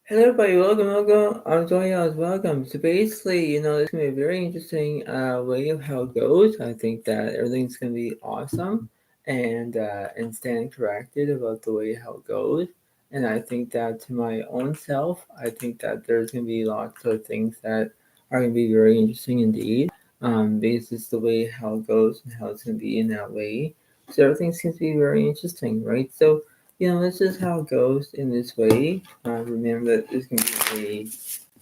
Hello, everybody. Welcome. I'm Zodiac. Welcome. So basically, it's gonna be a very interesting way of how it goes. I think that everything's gonna be awesome and stand corrected about the way how it goes. And I think that to my own self, I think that there's gonna be lots of things that are gonna be very interesting indeed. Because it's the way how it goes and how it's gonna be in that way. So everything seems to be very interesting, right? So this is how it goes in this way. Remember that there's going to be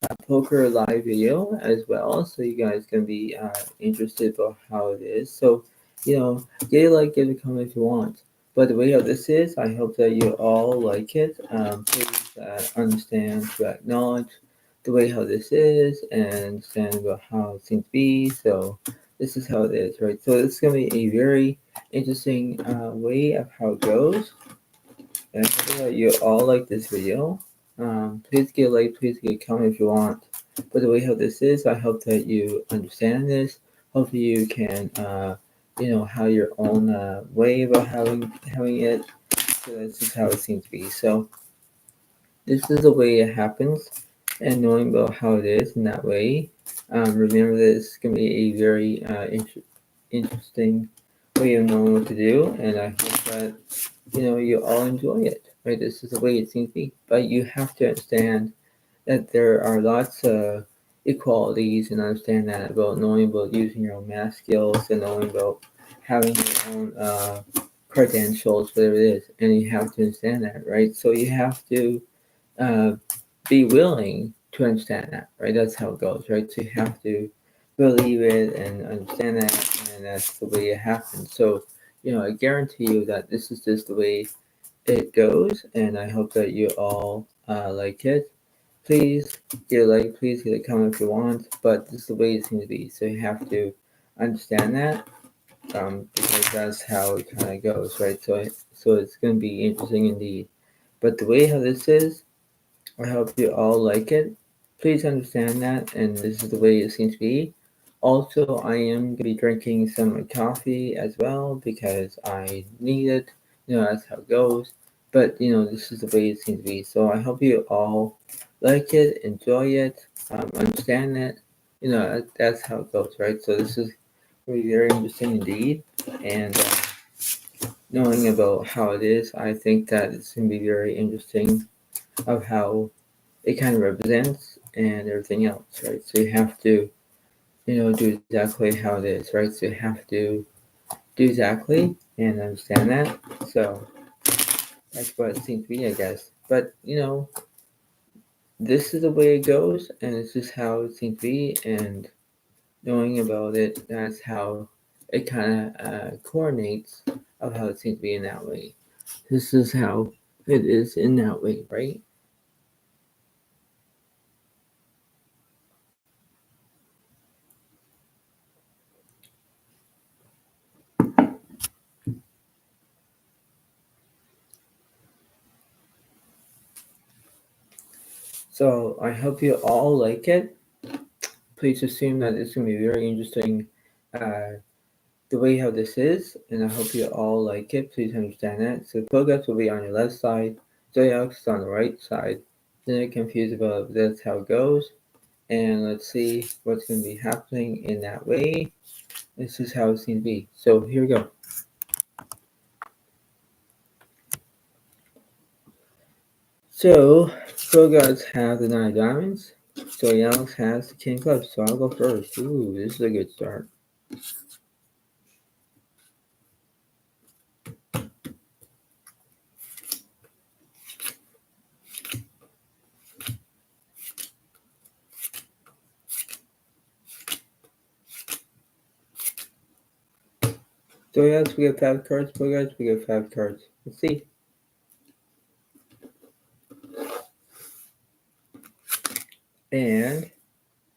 a poker live video as well, so you guys can be interested about how it is. So, get a like, give a comment if you want. But the way how this is, I hope that you all like it. Please understand to acknowledge the way how this is and understand about how it seems to be. So, this is how it is, right? So, it's going to be a very interesting way of how it goes. And I hope that you all like this video. Please give a like, please give a comment if you want. But the way how this is, I hope that you understand this. Hopefully you can, have your own way about having it. So this is how it seems to be. So this is the way it happens, and knowing about how it is in that way. Remember that it's gonna be a very interesting way of knowing what to do, and I hope that you all enjoy it. Right, this is the way it seems to be. But you have to understand that there are lots of equalities, and understand that about knowing about using your own math skills and knowing about having your own credentials, whatever it is, and you have to understand that, right? So you have to uh, be willing to understand that, right? That's how it goes, right? So you have to believe it and understand that, and that's the way it happens. So, I guarantee you that this is just the way it goes, and I hope that you all like it. Please get a like, please get a comment if you want, but this is the way it seems to be. So you have to understand that, because that's how it kind of goes, right? So it's going to be interesting indeed. But the way how this is, I hope you all like it. Please understand that, and this is the way it seems to be. Also, I am going to be drinking some coffee as well because I need it. That's how it goes. But, this is the way it seems to be. So I hope you all like it, enjoy it, understand it. That's how it goes, right? So this is going to be very interesting indeed. And knowing about how it is, I think that it's going to be very interesting of how it kind of represents and everything else, right? So you have to, do exactly how it is, right? So you have to do exactly and understand that. So that's what it seems to be, I guess. But, this is the way it goes, and it's just how it seems to be, and knowing about it, that's how it kind of coordinates of how it seems to be in that way. This is how it is in that way, right? So I hope you all like it. Please assume that it's going to be very interesting uh, the way how this is, and I hope you all like it. Please understand that. So focus will be on your left side, Zodiac is on the right side. Don't get confused about that's how it goes. And let's see what's going to be happening in that way. This is how it seems to be. So here we go. So Bogarts have the 9 diamonds. So Youngs has the king clubs. So I'll go first. Ooh, this is a good start. So yes, we get 5 cards. Bogarts, we get 5 cards. Let's see. And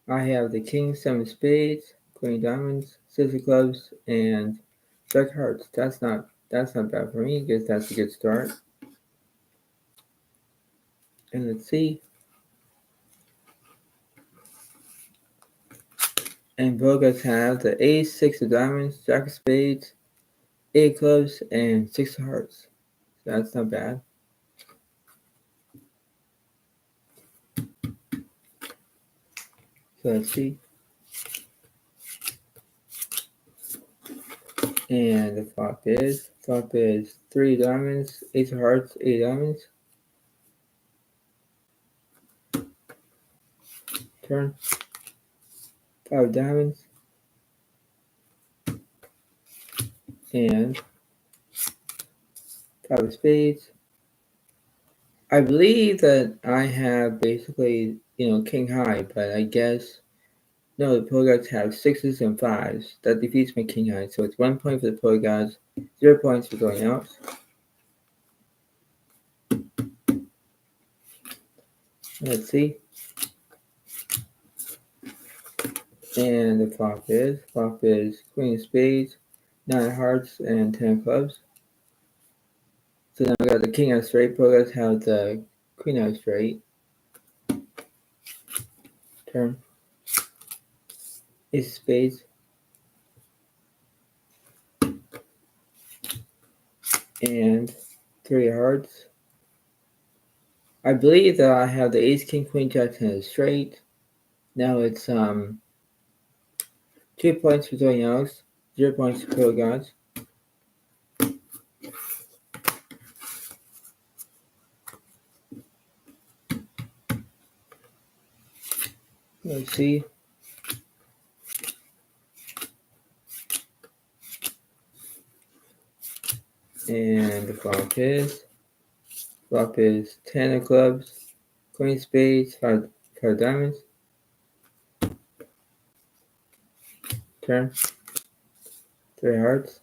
I have the king, 7 spades, queen diamonds, 6 of clubs, and jack hearts. That's not bad for me because that's a good start. And let's see. And Bogarts have the ace, 6 of diamonds, jack of spades, 8 of clubs, and 6 of hearts. That's not bad. So let's see. And the flop is 3 diamonds, ace of hearts, 8 diamonds. Turn. 5 diamonds. And 5 of spades. I believe that I have basically, king high, but I guess no, the polar gods have 6s and 5s. That defeats my king high, so it's 1 point for the polar gods, 0 points for going out. Let's see. And the flop is queen of spades, 9 of hearts, and 10 of clubs. So now I got the king out of straight, polar gods have the queen out of straight. Turn. Ace of spades. And 3 of hearts. I believe that I have the ace, king, queen, jack, 10 of straight. Now it's 2 points for doing else, 0 points for polar gods. Let's see. And the flop is 10 of clubs, queen of spades, 5 diamonds. Turn. 3 hearts.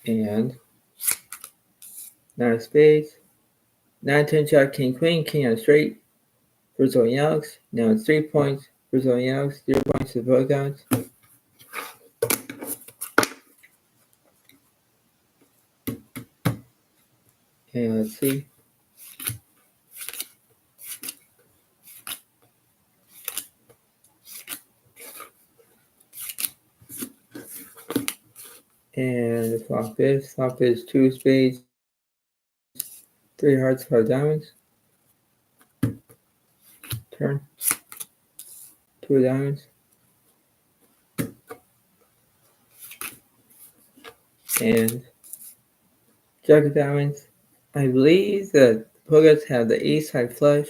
And 9 of spades. 9, 10, jack, king, queen, king out of straight. For Zoe Alex. Now it's 3 points for Zoe Alex, 0 points to the polar gods. And let's see. And the flop is 2 spades, 3 hearts, 5 diamonds. Turn. 2 diamonds. And jack of diamonds. I believe that the polar gods have the ace high flush.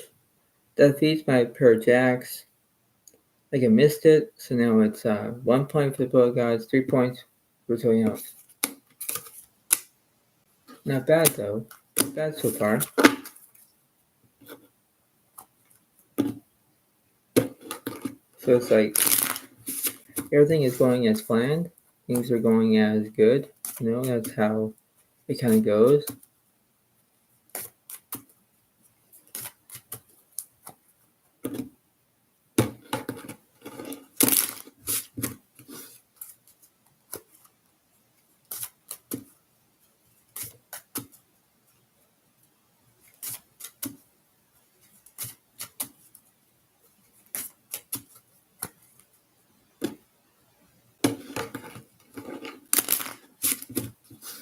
That defeats my pair of jacks. Like I missed it, so now it's 1 point for the polar gods, 3 points for something else. Not bad though. Not bad so far. So it's like everything is going as planned. Things are going as good. That's how it kind of goes.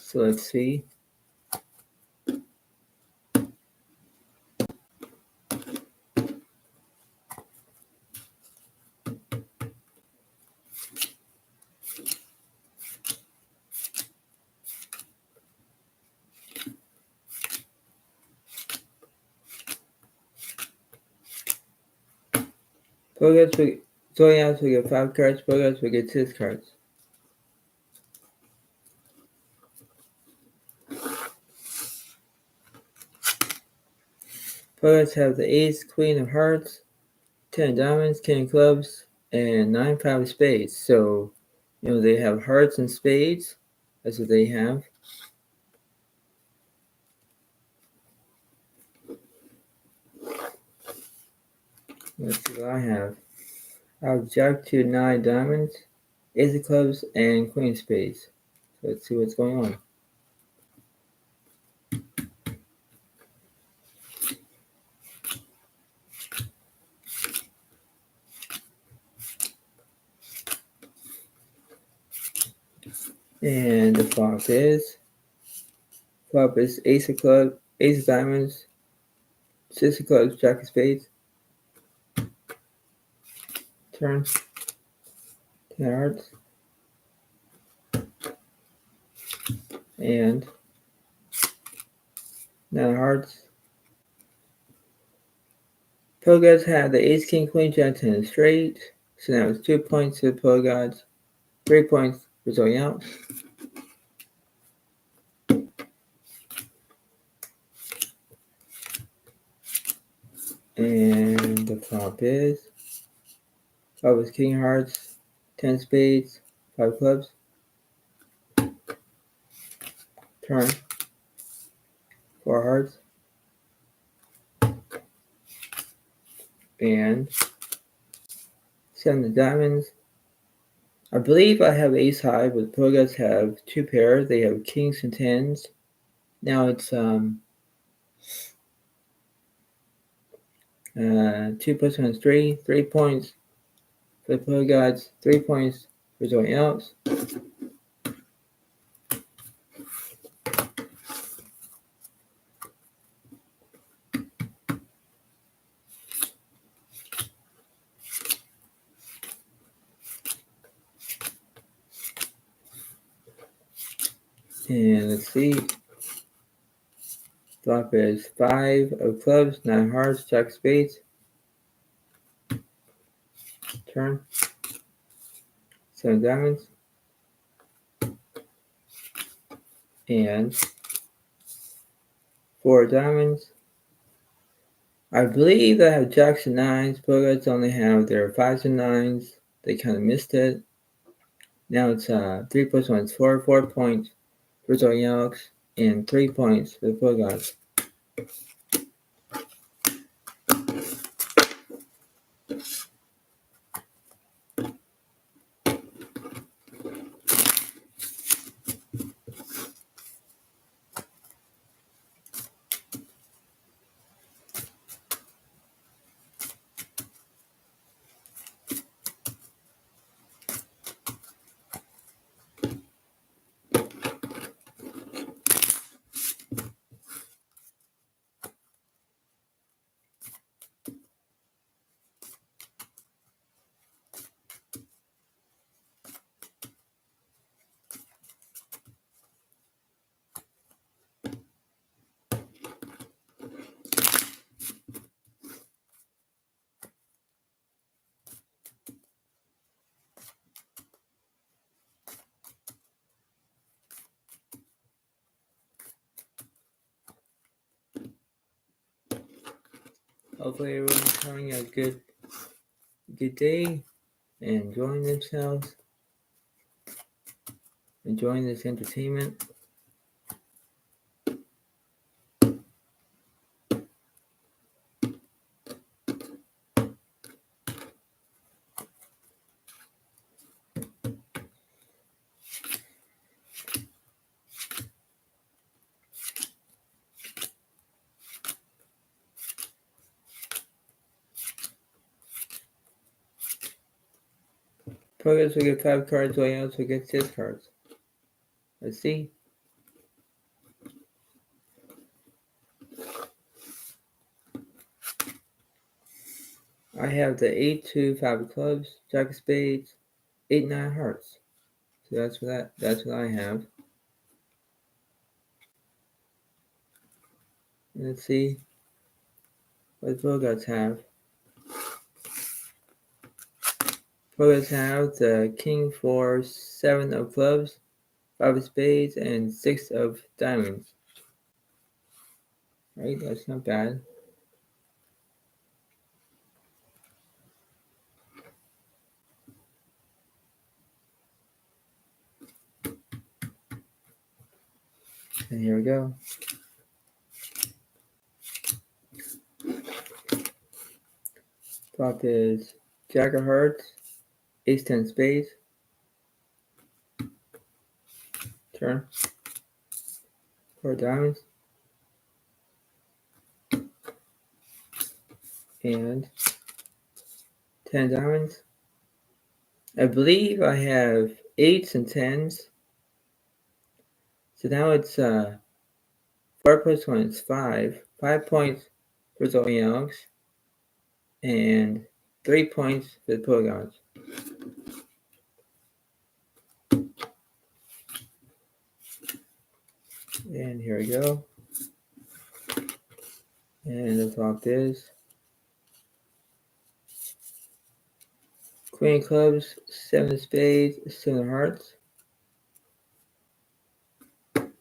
So let's see. Polar gods will get 5 cards, polar gods will get 6 cards. Polar gods have the ace, queen of hearts, 10 diamonds, king of clubs, and 9, 5 of spades. So, they have hearts and spades. That's what they have. Let's see what I have. I have jack to 9 diamonds, ace of clubs, and queen of spades. So let's see what's going on. And the flop is ace of clubs, ace of diamonds, 6 of clubs, jack of spades. Turn. 10 of hearts. And 9 of hearts. Pro gods have the ace, king, queen, jack, 10 straight. So now it's 2 points to the pro gods, 3 points for Zodiac. And the flop is king of hearts, 10 spades, 5 clubs. Turn. 4 hearts. And 7 of diamonds. I believe I have ace high, but the pro guys have 2 pairs. They have kings and tens. Now it's 2 plus 1 is 3. 3 points for the pro guys. 3 points for someone else. And let's see. Flop is 5 of clubs, 9 hearts, jack of spades. Turn. 7 diamonds. And 4 diamonds. I believe I have jacks and nines. Bogarts only have their 5s and 9s. They kind of missed it. Now it's 3 plus 1 is 4. 4 points for Zodiacs and 3 points for the Bogarts. Hopefully everyone's having a good day and enjoying themselves, enjoying this entertainment. Progress will get 5 cards, Zodiacs will get 6 cards. Let's see. I have the 8, 2, 5 of clubs, jack of spades, 8, 9 hearts. So that's what I have. Let's see what the Bogarts have. Bogarts have the king, 4, 7 of clubs, 5 of spades, and 6 of diamonds. Right, that's not bad. And here we go. Flop is jack of hearts, ace 10 spades. Turn. 4 diamonds. And 10 diamonds. I believe I have 8s and 10s. So now it's 4 plus 1 is 5. 5 points for Zodiacs, and 3 points for the polygons. And here we go. And the top is Queen of Clubs, 7 of Spades, 7 of Hearts. The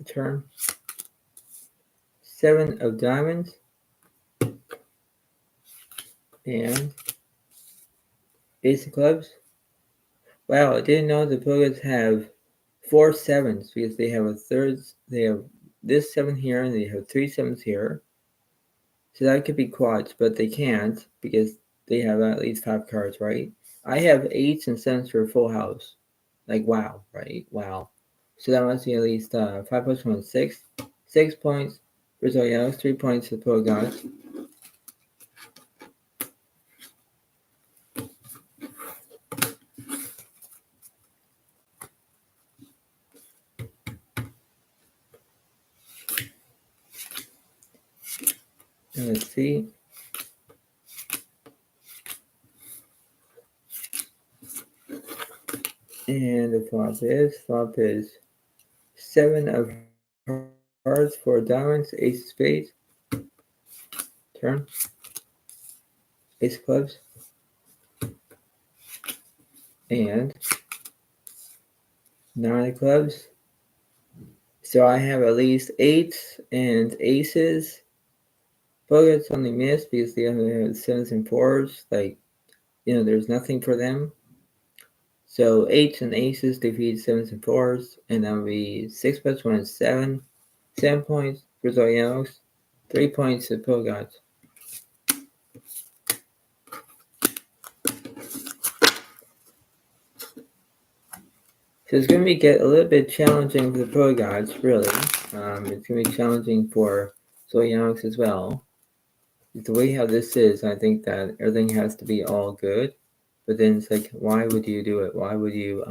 turn. 7 of Diamonds. And Ace of Clubs. Wow, I didn't know the polygons have 4 sevens because they have a third. They have this 7 here and they have 3 sevens here. So that could be quads, but they can't because they have at least 5 cards, right? I have 8s and 7s for a full house. Like, wow, right? Wow. So that must be at least 5 plus 1 is 6. 6 points for Zodiacs, 3 points for the polygons. And let's see. And the flop is 7 of hearts, 4 diamonds, ace of spades. Turn. Ace of clubs. And 9 of clubs. So I have at least 8s and aces. Polygons only miss because they only have 7s and 4s. Like, there's nothing for them. So 8s and aces defeat 7s and 4s. And that would be 6 plus 1 is 7. 7 points for Zodiacs. 3 points to polygons. So it's going to get a little bit challenging for the polygons, really. It's going to be challenging for Zodiacs as well. The way how this is, I think that everything has to be all good. But then it's like, why would you do it? Why would you,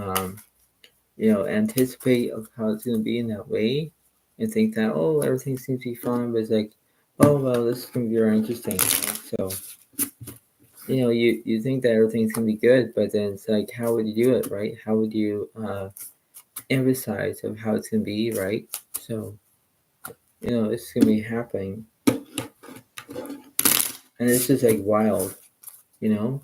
anticipate of how it's going to be in that way and think that, oh, everything seems to be fine, but it's like, oh, well, this is going to be very interesting. So, you think that everything's going to be good, but then it's like, how would you do it, right? How would you emphasize of how it's going to be, right? So, it's going to be happening. And it's just like wild, you know?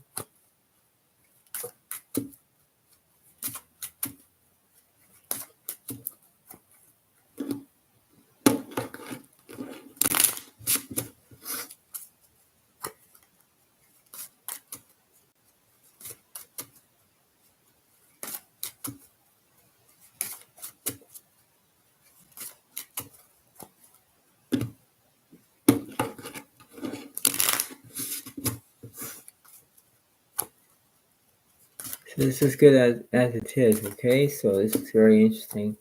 So this is good as it is, okay? So this is very interesting.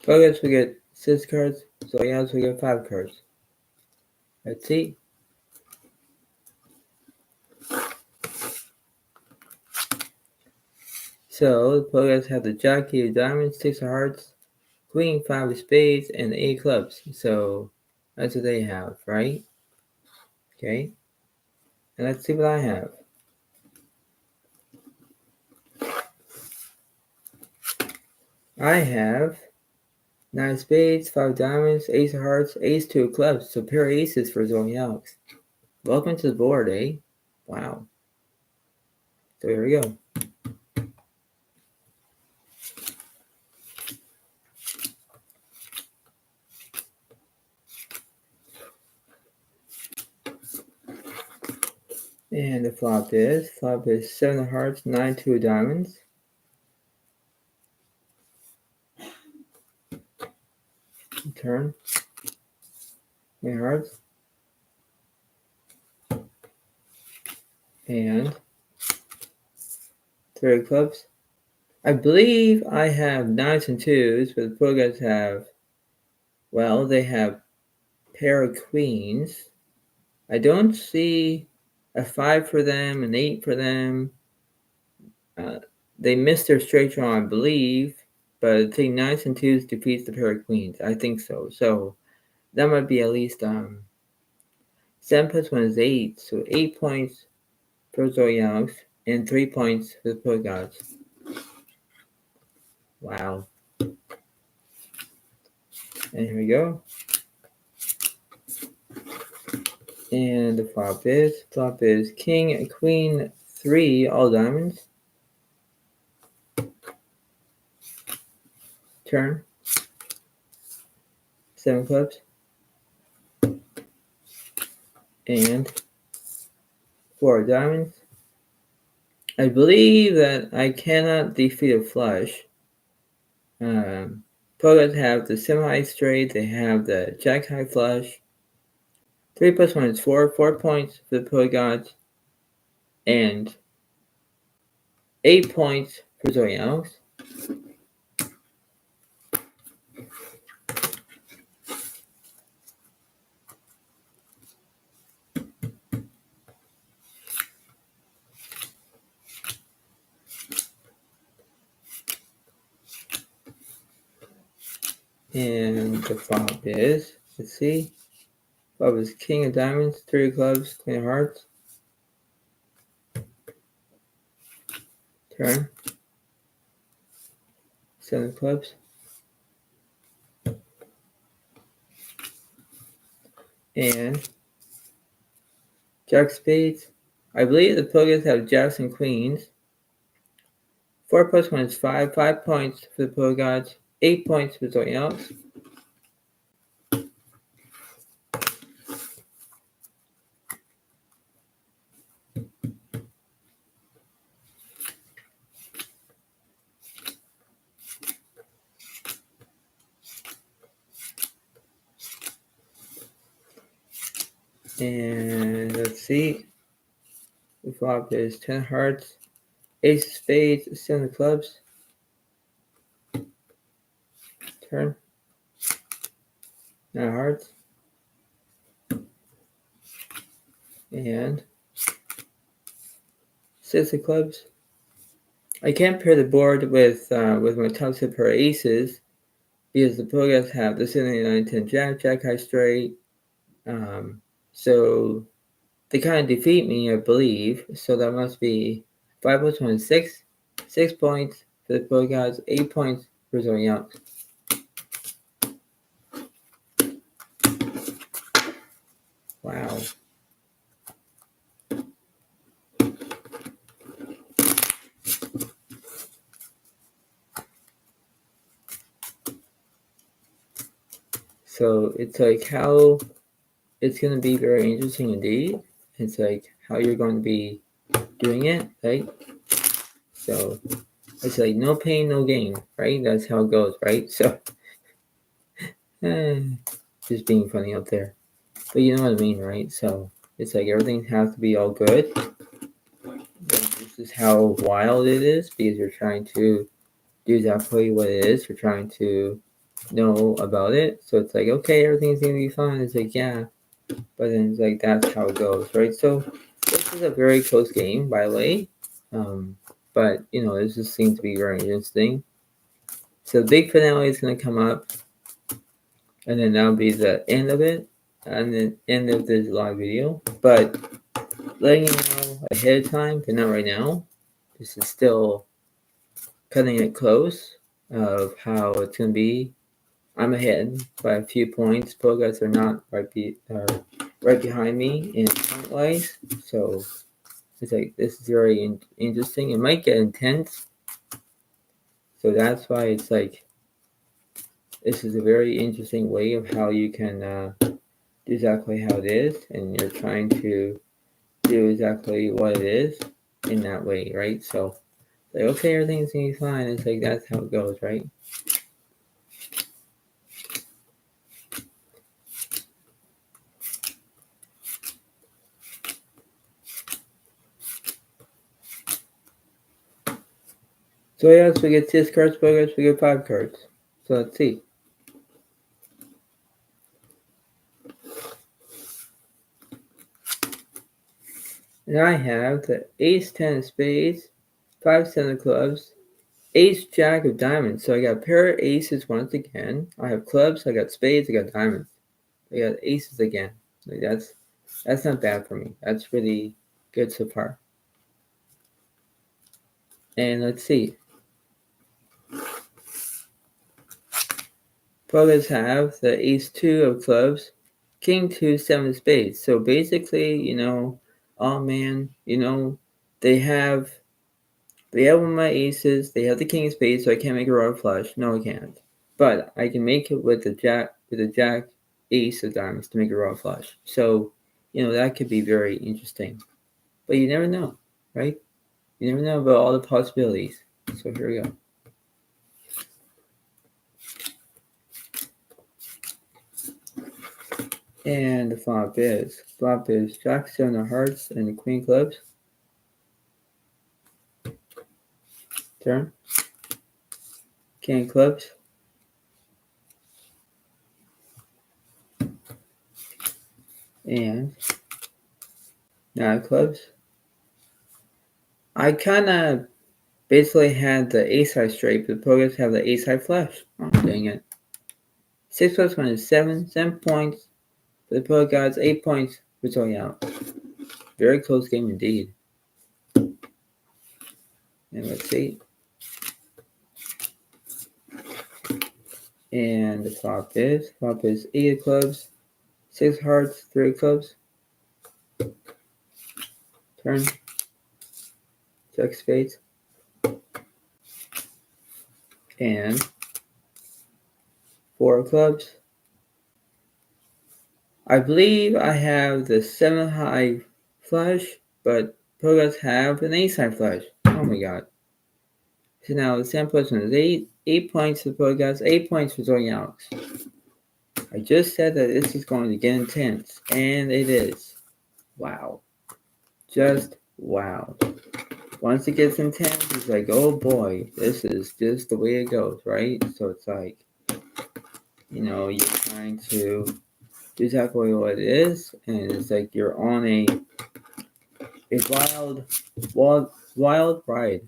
Focus, we get 6 cards. So yeah, we get 5 cards. Let's see. So the players have the Jockey of Diamonds, 6 of Hearts, Queen, 5 of Spades, and 8 Clubs. So that's what they have, right? Okay. And let's see what I have. I have 9 of Spades, 5 of Diamonds, Ace of Hearts, Ace, 2 of Clubs. So pair of aces for Zodiacs. Welcome to the board, eh? Wow. So here we go. And the flop is 7 of Hearts, 9, 2 of Diamonds. Turn. 8 Hearts. and 3 of clubs. I believe I have 9s and 2s, but the pro guys have, well, they have pair of queens. I don't see a 5 for them, an 8 for them. They missed their straight draw, I believe, but I think 9s and 2s defeats the pair of queens. I think so. So that might be at least 7 plus 1 is 8. So 8 points for Zodiacs and 3 points for the pro gods. Wow. And here we go. And the flop is king, queen, 3, all diamonds. Turn. 7 clubs. And 4 diamonds. I believe that I cannot defeat a flush. Poets have the semi straight, they have the jack high flush. 3 plus 1 is 4, 4 points for the poet gods, and 8 points for Zodiacs. And the flop is, let's see, flop is king of diamonds, 3 of clubs, queen of hearts. Turn. 7 of clubs. And jack spades. I believe the poets have jacks and queens. 4 plus 1 is 5, 5 points for the poet gods, 8 points for Zodiacs. And let's see. The flop is 10 hearts, ace of spades, 7 of clubs. Turn. 9 hearts. And 6 of clubs. I can't pair the board with my top set pair of aces because the pro guys have the 7, 8, 9, 10 jack, jack high straight. So they kind of defeat me, I believe. So that must be 5 plus 1 is 6. 6 points for the pro guys, 8 points for Zodiac. Wow. So it's like how it's going to be very interesting indeed. It's like how you're going to be doing it, right? So it's like no pain, no gain, right? That's how it goes, right? So just being funny out there. But you know what I mean, right? So it's like everything has to be all good. This is how wild it is because you're trying to do exactly what it is. You're trying to know about it. So it's like, okay, everything's going to be fine. It's like, yeah. But then it's like, that's how it goes, right? So this is a very close game, by the way. But, you know, this just seems to be very interesting. So the big finale is going to come up. And then that'll be the end of it. And then end of this live video. But letting you know ahead of time, but not right now. This is still cutting it close of how it's going to be. I'm ahead by a few points. Pro guys are not right behind me in point wise. So it's like this is very interesting. It might get intense. So that's why it's like this is a very interesting way of how you can do exactly how it is, and you're trying to do exactly what it is in that way, right? So like, okay, everything's gonna be fine. It's like that's how it goes, right? So yes, we get 6 cards, progress, we get 5 cards. So let's see. And I have the Ace 10 of spades, 5 7 of clubs, Ace Jack of diamonds. So I got a pair of aces once again. I have clubs, I got spades, I got diamonds. I got aces again. Like that's not bad for me. That's really good so far. And let's see. Progress have the Ace 2 of clubs, King 2, 7 of spades. So basically, oh man, they have one of my aces, they have the King of spades, so I can't make a royal flush. No, I can't. But I can make it with the Jack Ace of diamonds to make a royal flush. So, that could be very interesting. But you never know, right? You never know about all the possibilities. So here we go. And the flop is Jack 7 of hearts and the Queen clubs. Turn. King clubs. And 9 clubs. I kind of basically had the ace high straight, but the progress have the ace high flush. Oh, dang it. 6 plus 1 is 7. 7 points. For the pro gods, 8 points for Zodiac. Very close game indeed. And let's see. And the flop is 8 of clubs, 6 hearts, 3 of clubs. Turn. Jack spades. And 4 of clubs. I believe I have the 7 high flush, but progress have an ace high flush. Oh my god. So now the 7 plus 1 is 8. 8 points for progress, 8 points for Zodiac. I just said that this is going to get intense, and it is. Wow. Just wow. Once it gets intense, it's like, oh boy, this is just the way it goes, right? So it's like, you're trying to do exactly what it is, and it's like you're on a wild ride.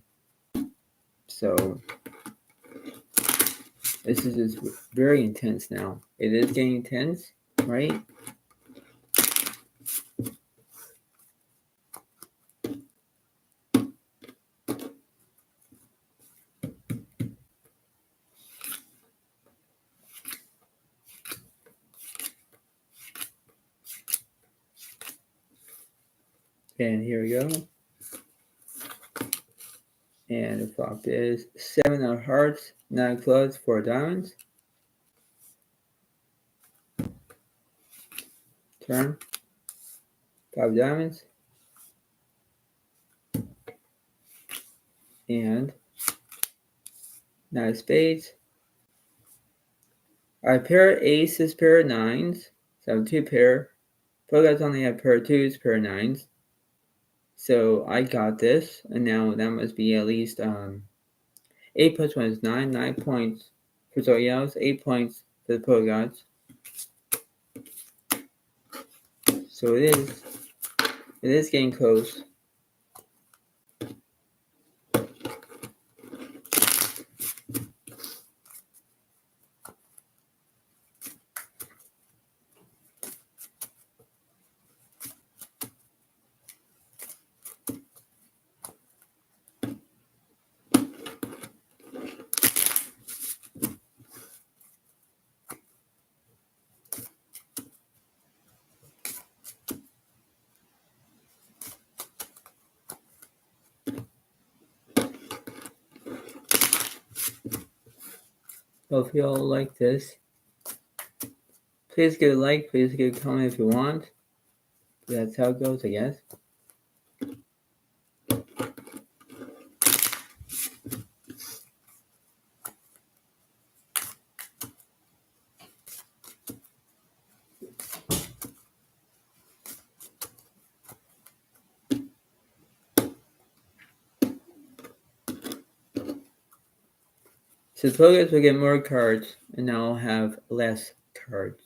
So this is just very intense now. It is getting intense, right? And here we go. And the flop is 7 of hearts, 9 clubs, 4 diamonds. Turn. 5 diamonds. And 9 spades. I pair aces, pair of nines. So I have 2 pair. Pro guys only have pair of twos, pair of nines. So I got this, and now that must be at least 8 plus 1 is 9. 9 points for Zodiacs, 8 points for the pro gods. So it is getting close. So if y'all like this, please give a like, please give a comment if you want. That's how it goes, I guess. So the Pokedex will get more cards, and now I'll have less cards.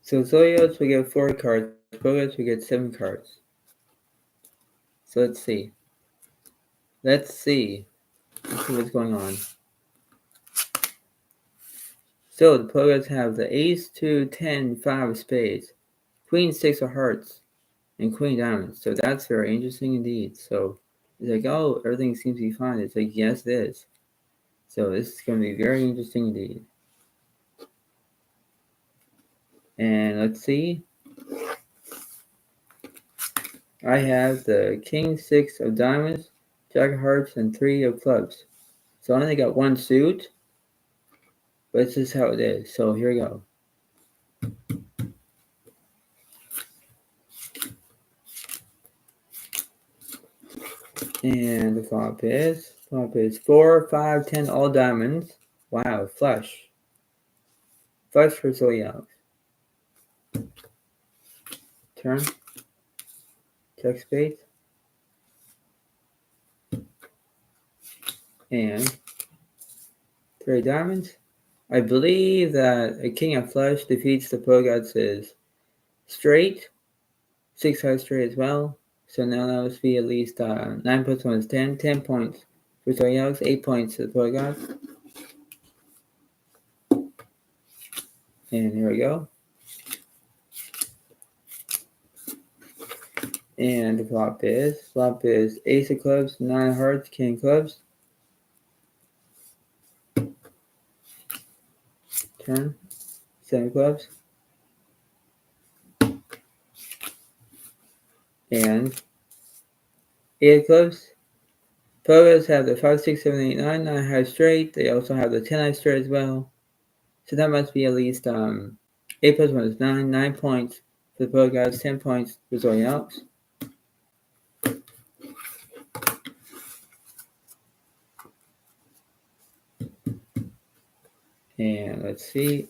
So Zodiac will get 4 cards, Pokedex will get 7 cards. So let's see. Let's see what's going on. So the Pokedex have the Ace, 2, 10, 5 of spades, Queen, 6 of hearts, and Queen diamonds. So that's very interesting indeed. So it's like, oh, everything seems to be fine. It's like, yes, it is. So this is going to be very interesting indeed. And let's see. I have the King, 6 of diamonds, Jack of hearts, and 3 of clubs. So I only got 1 suit, but this is how it is. So here we go. And the flop is 4, 5, 10, all diamonds. Wow, flush. Flush for Zodiac. Turn. Check spades. And 3 diamonds. I believe that a king of flush defeats the Pokedex straight. 6 high straight as well. So now that must be at least 9 plus 1 is 10. 10 points for Zodiac. 8 points to the Pokedex. And here we go. And the flop is Ace of clubs, 9 of hearts, King of clubs. Turn. 7 clubs. And 8 of clubs. Pokedex have the 5, 6, 7, 8, 9, 9 high straight. They also have the 10 high straight as well. So that must be at least 8 plus 1 is 9. 9 points for the Pokedex, 10 points for Zodiac. And let's see.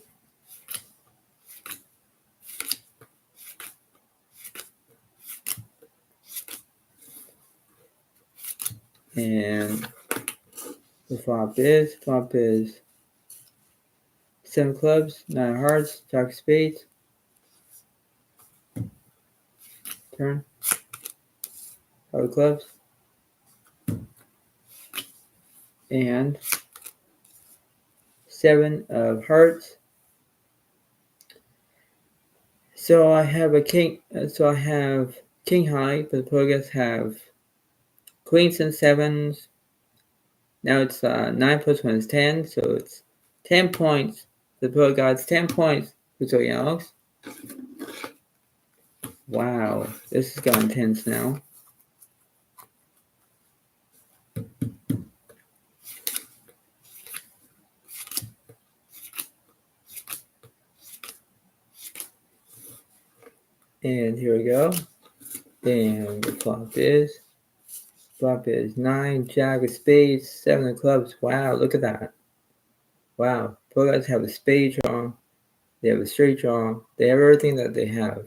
And the flop is 7 clubs, 9 hearts, Jack of spades. Turn. 5 clubs. And 7 of hearts. So I have a king. So I have king high, but the Pokedex have queens and sevens. Now it's 9 plus 1 is 10, so it's 10 points. The Pokedex 10 points for Zodiac. Wow, this has got intense now. And here we go. And the flop is 9, Jack of spades, 7 of clubs. Wow, look at that. Wow, Pokedex have a spade draw, they have a straight draw, they have everything that they have.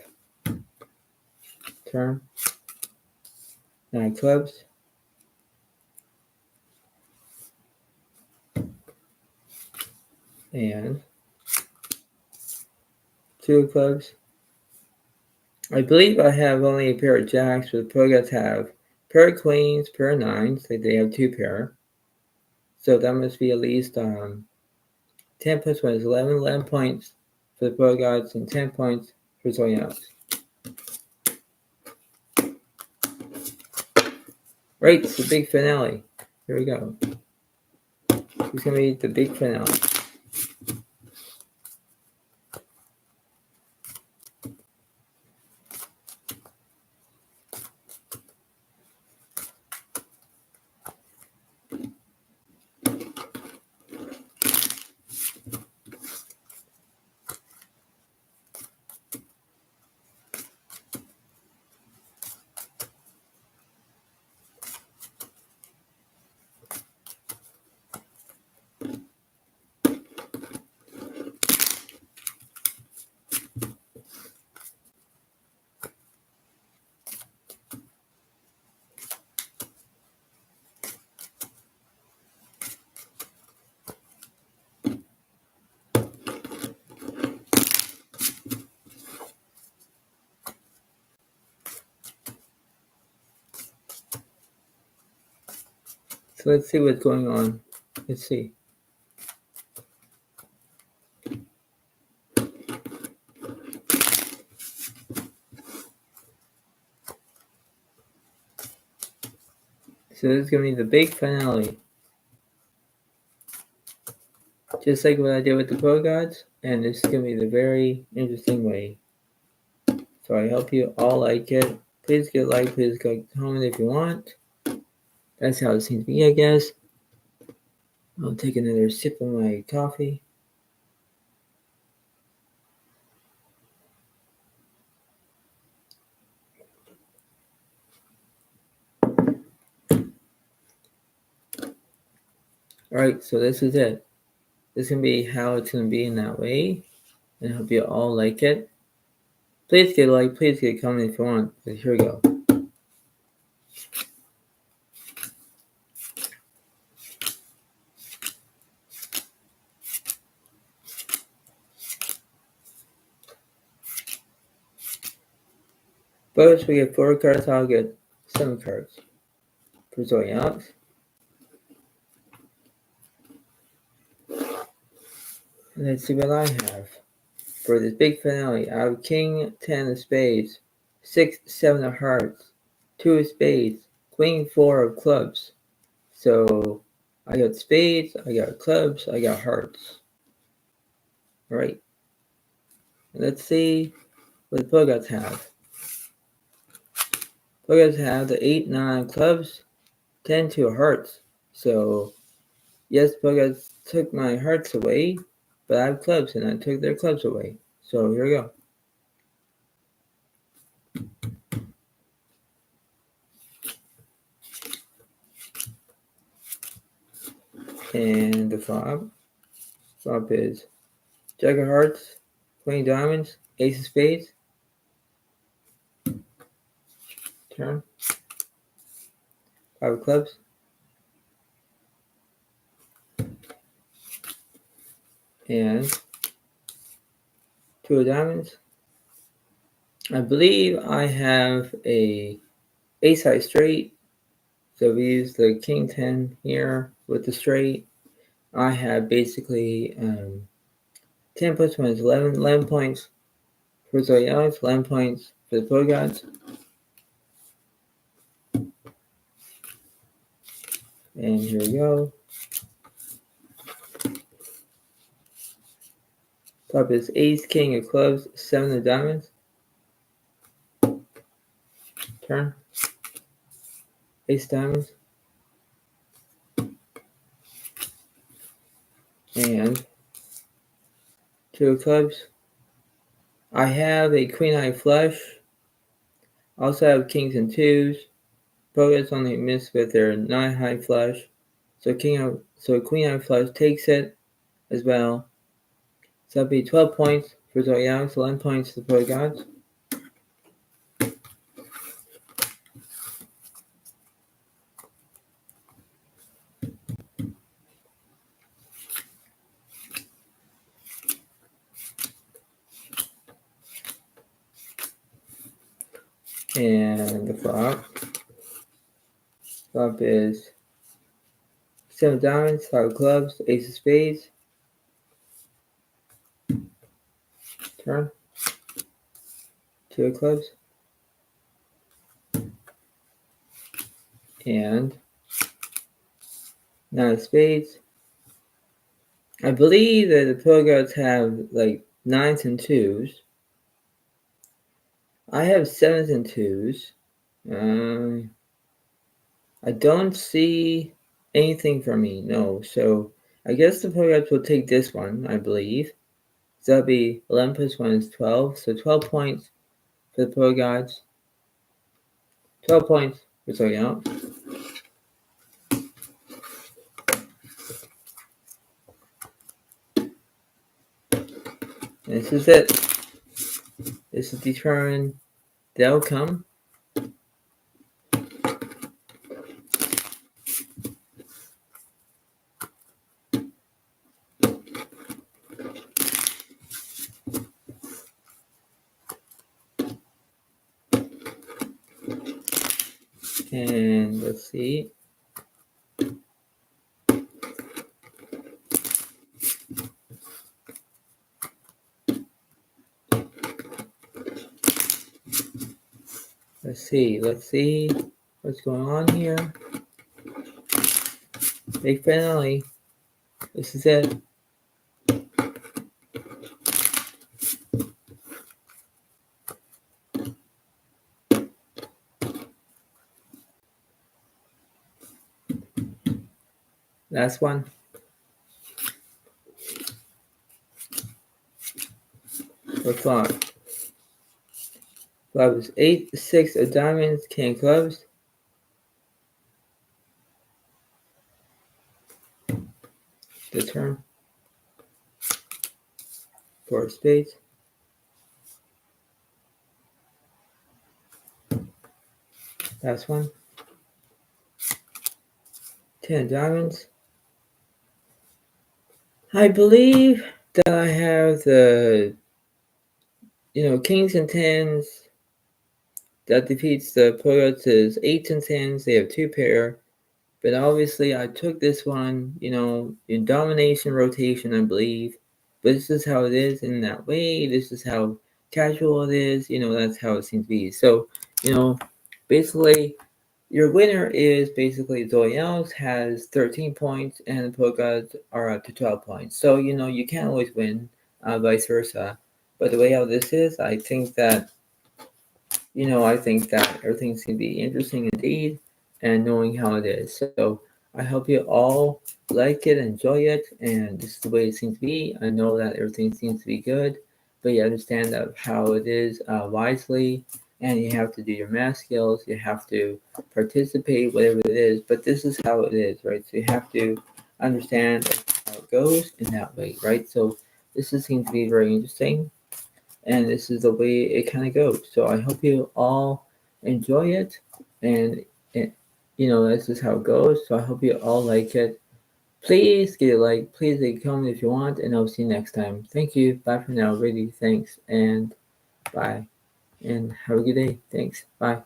Turn. 9 clubs. And 2 clubs. I believe I have only a pair of jacks, but the Pokedex have pair of queens, pair of nines. They have 2 pair. So that must be at least 10 plus 1 is 11. 11 points for the Pokedex and 10 points for Zodiac. Right, it's the big finale. Here we go. It's going to be the big finale. So let's see what's going on. Let's see. So this is going to be the big finale. Just like what I did with the Pro Gods, and this is going to be the very interesting way. So I hope you all like it. Please get a like, please go comment if you want. That's how it seems to me, I guess. I'll take another sip of my coffee. Alright, so this is it. This is going to be how it's going to be in that way. And I hope you all like it. Please get a like, please get a comment if you want. So here we go. First, we get 4 cards, I'll get 7 cards for Zodiac. And let's see what I have. For this big finale, I have King 10 of Spades, 6, 7 of Hearts, 2 of Spades, Queen 4 of Clubs. So I got Spades, I got Clubs, I got Hearts. Alright. Let's see what the Pogots have. Pogots have the 8, 9 of Clubs, 10, 2 of Hearts. So yes, Pogots took my Hearts away, but I have Clubs and I took their Clubs away. So here we go. And the flop is Jack of Hearts, Queen of Diamonds, Ace of Spades. Turn. 5 of Clubs. And 2 of Diamonds. I believe I have a Ace High straight. So we use the King 10 here with the straight. I have basically 10 plus 1 is 11. 11 points for Zodiac, 11 points for the Pro Gods. And here we go. Top is Ace, King of Clubs, 7 of Diamonds. Turn. Ace Diamonds. And 2 of Clubs. I have a Queen High Flush. I also have Kings and 2s. Pogots only miss with their 9 High Flush. So Queen High Flush takes it as well. So that'll be 12 points for Zodiac, 11 points to the Pogots. And the flop. Flop is 7 of Diamonds, 5 of Clubs, Ace of Spades. Turn. 2 of Clubs. And 9 of Spades. I believe that the Pogots have like 9s and 2s. I have 7s and 2s. I don't see anything for me, no. So I guess the Pogots will take this one, I believe. So that'll be 11 plus 1 is 12. So 12 points for the Pogots. 12 points for Zodiac. And this is it. This is determine the outcome. And let's see. Let's see what's going on here. Big finale. This is it. Last one. For flop. Clubs 8, 6 of diamonds, king of clubs. The turn. 4 of spades. Last one. 10 of diamonds. I believe that I have the, kings and tens. That defeats the Poyots' 8s and tens. They have 2 pair. But obviously, I took this one, in domination rotation, I believe. But this is how it is in that way. This is how casual it is. That's how it seems to be. So, basically, your winner is basically Zodiac has 13 points, and the Polkas are up to 12 points. So, you can't always win, vice versa. But the way how this is, I think that everything's going to be interesting indeed and knowing how it is. So I hope you all like it, enjoy it, and this is the way it seems to be. I know that everything seems to be good, but you understand that how it is wisely, and you have to do your math skills. You have to participate, whatever it is, but this is how it is, right? So you have to understand how it goes in that way, right? So this seems to be very interesting, and this is the way it kind of goes. So I hope you all enjoy it, and this is how it goes. So I hope you all like it. Please give a like, please leave a comment if you want, and I'll see you next time. Thank you. Bye for now. Really, thanks, and bye, and have a good day. Thanks. Bye.